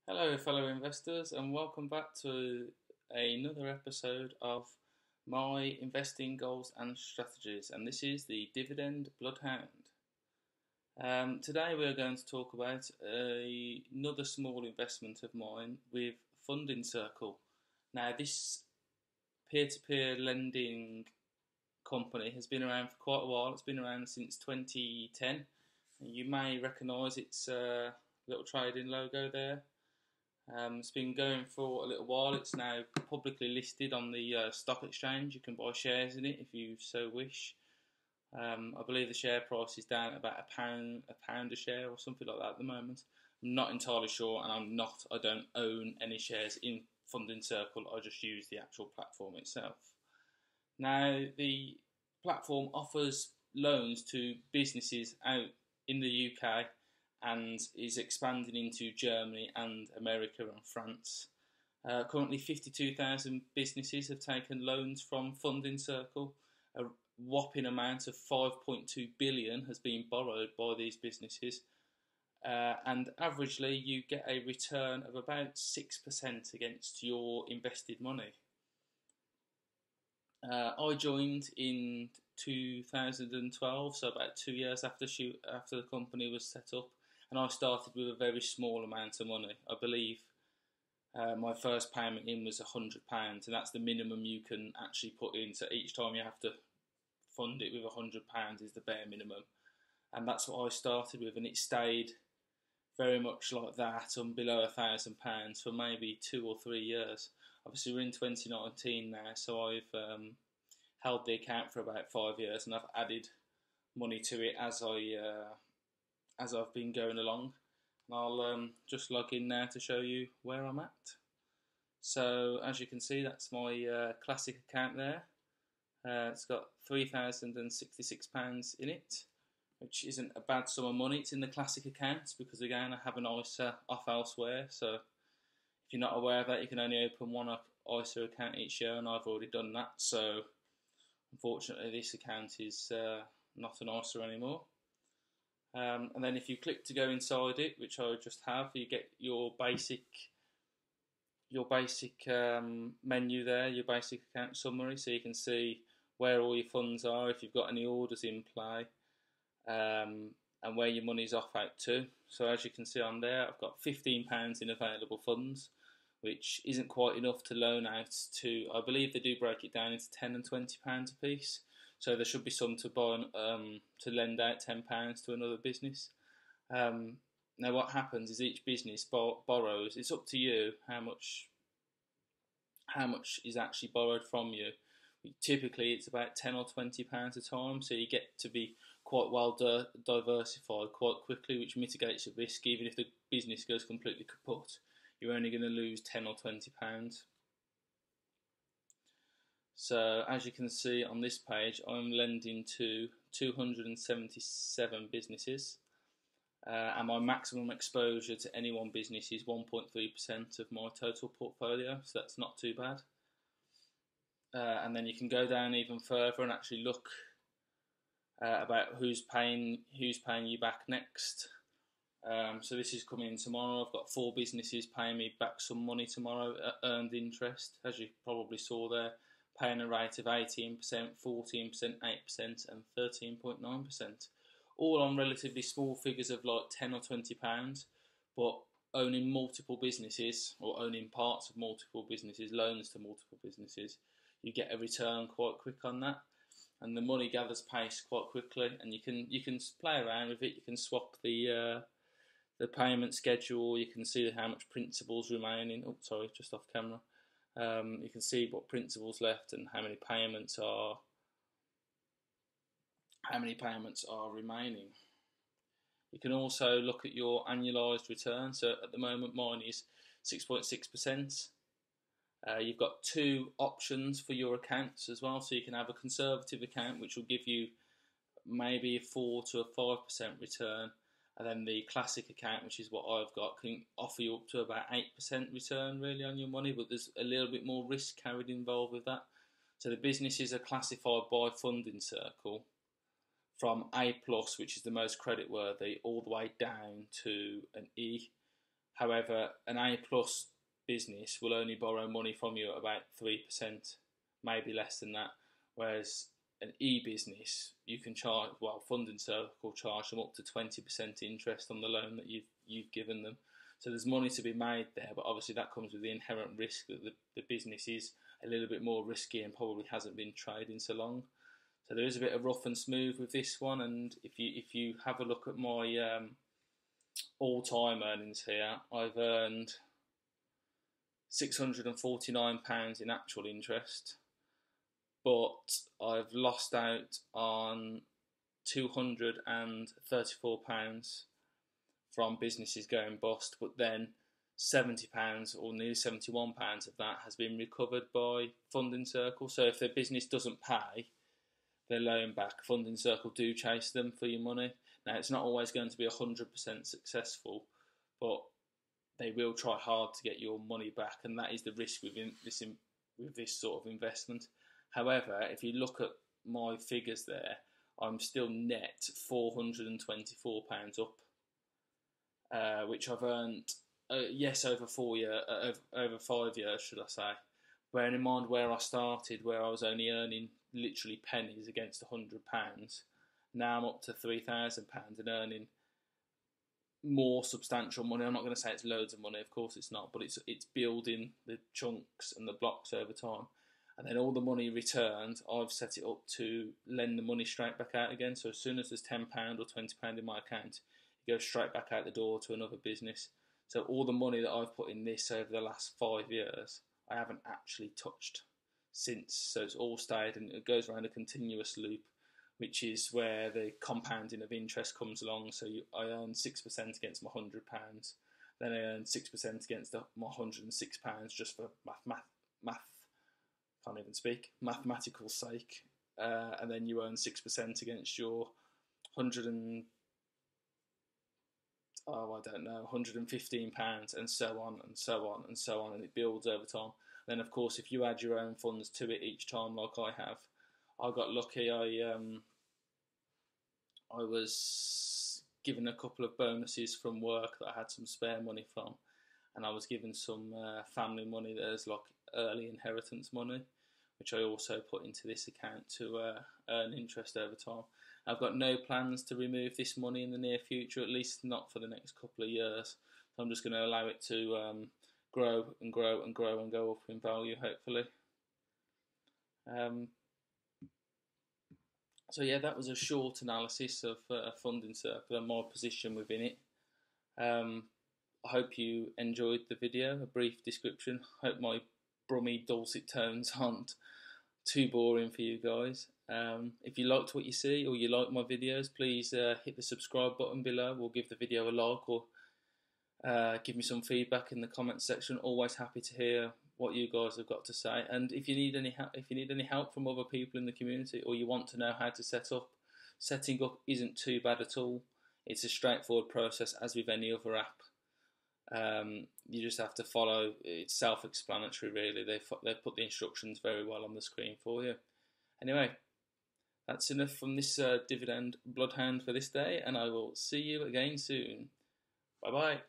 Hello, fellow investors, and welcome back to another episode of my investing goals and strategies. And this is the Dividend Bloodhound. Today, we're going to talk about another small investment of mine with Funding Circle. Now, this peer-to-peer lending company has been around for quite a while. It's been around since 2010. You may recognise its little trading logo there. It's been going for a little while. It's now publicly listed on the stock exchange. You can buy shares in it if you so wish. I believe the share price is down about a pound a share or something like that at the moment. I'm not entirely sure, and I don't own any shares in Funding Circle. I just use the actual platform itself. Now, the platform offers loans to businesses out in the UK and is expanding into Germany and America and France. Currently 52,000 businesses have taken loans from Funding Circle. A whopping amount of 5.2 billion has been borrowed by these businesses. And averagely you get a return of about 6% against your invested money. I joined in 2012, so about 2 years after the company was set up, and I started with a very small amount of money. I believe my first payment in was £100, and that's the minimum you can actually put in. So each time you have to fund it with £100 is the bare minimum, and that's what I started with, and it stayed very much like that on below £1,000 for maybe 2 or 3 years. Obviously, we're in 2019 now, so I've held the account for about 5 years, and I've added money to it as I've been going along. And I'll just log in now to show you where I'm at. So as you can see, that's my classic account there. It's got £3,066 in it, which isn't a bad sum of money. It's in the classic account because, again, I have an ISA off elsewhere. So if you're not aware of that, you can only open one ISA account each year, and I've already done that. So unfortunately, this account is not an ISA anymore. And then if you click to go inside it, which I just have, you get your basic menu there, your basic account summary, so you can see where all your funds are, if you've got any orders in play, and where your money's off out to. So as you can see on there, I've got £15 in available funds, which isn't quite enough to loan out to. I believe they do break it down into £10 and £20 a piece. So there should be some to buy to lend out £10 to another business. Now what happens is each business borrows. It's up to you how much is actually borrowed from you. Typically it's about £10 or £20 a time, so you get to be quite well diversified quite quickly, which mitigates your risk. Even if the business goes completely kaput, you're only going to lose £10 or £20. So as you can see on this page, I'm lending to 277 businesses, and my maximum exposure to any one business is 1.3% of my total portfolio, so that's not too bad. And then you can go down even further and actually look about who's paying you back next. So this is coming in tomorrow. I've got 4 businesses paying me back some money tomorrow at earned interest, as you probably saw there, paying a rate of 18%, 14%, 8% and 13.9%. All on relatively small figures of like £10 or £20, but owning multiple businesses or owning parts of multiple businesses, loans to multiple businesses, you get a return quite quick on that. And the money gathers pace quite quickly, and you can play around with it. You can swap the payment schedule. You can see how much principal's remaining. Oh, sorry, just off camera. You can see what principal's left and how many payments are remaining. You can also look at your annualized return. So at the moment mine is 6.6%. You've got 2 options for your accounts as well. So you can have a conservative account, which will give you maybe a 4 to a 5% return. And then the classic account, which is what I've got, can offer you up to about 8% return really on your money, but there's a little bit more risk carried involved with that. So the businesses are classified by Funding Circle from A+, which is the most creditworthy, all the way down to an E. However, an A plus business will only borrow money from you at about 3%, maybe less than that. Whereas an E business, you can charge, well, Funding Circle charge them up to 20% interest on the loan that you've given them. So there's money to be made there, but obviously that comes with the inherent risk that the business is a little bit more risky and probably hasn't been trading so long. So there is a bit of rough and smooth with this one, and if you have a look at my all-time earnings here, I've earned £649 in actual interest, but I've lost out on £234 from businesses going bust, but then £70 or nearly £71 of that has been recovered by Funding Circle. So if their business doesn't pay their loan back, Funding Circle do chase them for your money. Now, it's not always going to be 100% successful, but they will try hard to get your money back, and that is the risk with this sort of investment. However, if you look at my figures there, I'm still net £424 up, which I've earned, over 5 years, should I say. Bearing in mind where I started, where I was only earning literally pennies against £100. Now I'm up to £3,000 and earning more substantial money. I'm not going to say it's loads of money, of course it's not, but it's building the chunks and the blocks over time. And then all the money returned, I've set it up to lend the money straight back out again. So as soon as there's £10 or £20 in my account, it goes straight back out the door to another business. So all the money that I've put in this over the last 5 years, I haven't actually touched since. So it's all stayed, and it goes around a continuous loop, which is where the compounding of interest comes along. So I earn 6% against my £100, then I earn 6% against my £106 just for mathematical sake, and then you earn 6% against your £115, and so on and so on and so on, and it builds over time. Then, of course, if you add your own funds to it each time, like I have, I got lucky. I was given a couple of bonuses from work that I had some spare money from, and I was given some family money that is like early inheritance money, which I also put into this account to earn interest over time. I've got no plans to remove this money in the near future, at least not for the next couple of years. So I'm just going to allow it to grow and grow and grow and go up in value, hopefully. So yeah, that was a short analysis of Funding Circle and my position within it. I hope you enjoyed the video, a brief description. I hope my brummy dulcet tones aren't too boring for you guys. If you liked what you see or you like my videos, please hit the subscribe button below, or give the video a like, or give me some feedback in the comments section. Always happy to hear what you guys have got to say. And if you need any help from other people in the community, or you want to know how to set up, setting up isn't too bad at all. It's a straightforward process, as with any other app. You just have to follow. It's self-explanatory, really. They've put the instructions very well on the screen for you. Anyway, that's enough from this dividend bloodhound for this day, and I will see you again soon. Bye bye.